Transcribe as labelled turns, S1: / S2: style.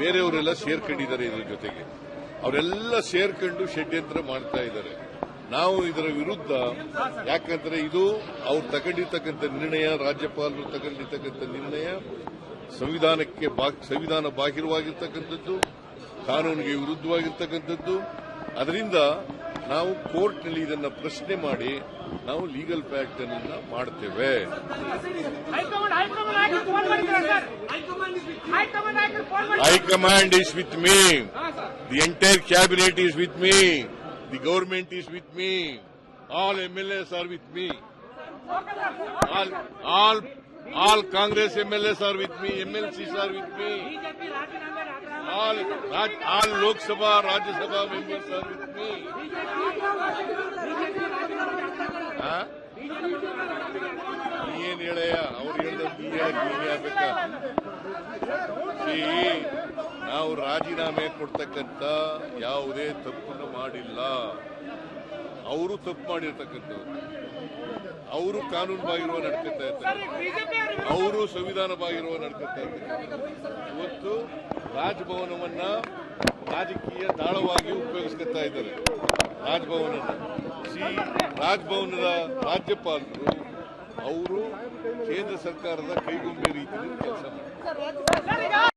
S1: ಬೇರೆಯವರೆಲ್ಲ ಸೇರ್ಕೊಂಡಿದ್ದಾರೆ ಇದರ ಜೊತೆಗೆ. ಅವರೆಲ್ಲ ಸೇರ್ಕೊಂಡು ಷಡ್ಯಂತ್ರ ಮಾಡ್ತಾ ಇದ್ದಾರೆ. ನಾವು ಇದರ ವಿರುದ್ಧ, ಯಾಕಂದ್ರೆ ಇದು ಅವ್ರು ತಗೊಂಡಿರ್ತಕ್ಕಂಥ ನಿರ್ಣಯ, ರಾಜ್ಯಪಾಲರು ತಗೊಂಡಿರ್ತಕ್ಕಂಥ ನಿರ್ಣಯ ಸಂವಿಧಾನ ಬಾಹಿರವಾಗಿರ್ತಕ್ಕಂಥದ್ದು, ಕಾನೂನಿಗೆ ವಿರುದ್ಧವಾಗಿರ್ತಕ್ಕಂಥದ್ದು. ಅದರಿಂದ ನಾವು ಕೋರ್ಟ್ನಲ್ಲಿ ಇದನ್ನ ಪ್ರಶ್ನೆ ಮಾಡಿ ನಾವು ಲೀಗಲ್ ಫ್ಯಾಕ್ಟ್ ಅನ್ನ ಮಾಡ್ತೇವೆ. High command is with me. The entire cabinet is with me. The government is with me. All MLAs are with me. All Congress MLAs are with me. MLCs are with me. All Lok Sabha, Rajya Sabha members are with me. ಏನ್ ಹೇಳಯ್ಯ, ಅವ್ರು ಹೇಳ್ಬೇಕಾ? ನಾವು ರಾಜೀನಾಮೆ ಕೊಡ್ತಕ್ಕಂಥ ಯಾವುದೇ ತಪ್ಪನ್ನು ಮಾಡಿಲ್ಲ. ಅವರು ತಪ್ಪು ಮಾಡಿರ್ತಕ್ಕಂಥವ್ರು. ಅವರು ಕಾನೂನು ಬಾಹಿರುವ ನಡ್ಕೊತಾ ಇರ್ತಾರೆ, ಅವರು ಸಂವಿಧಾನ ಬಾಹಿರುವ ನಡ್ಕೊತಾ ಇರ್ತಾರೆ. ಇವತ್ತು ರಾಜಭವನವನ್ನ ರಾಜಕೀಯ ದಾಳವಾಗಿ ಉಪಯೋಗಿಸ್ಕೊತಾ ಇದ್ದಾರೆ. ರಾಜಭವನದ ರಾಜ್ಯಪಾಲರು ಅವರು ಕೇಂದ್ರ ಸರ್ಕಾರದ ಕೈಗೊಂಬೆ ರೀತಿಯಲ್ಲಿ ಕೆಲಸ ಮಾಡ್ತಾರೆ.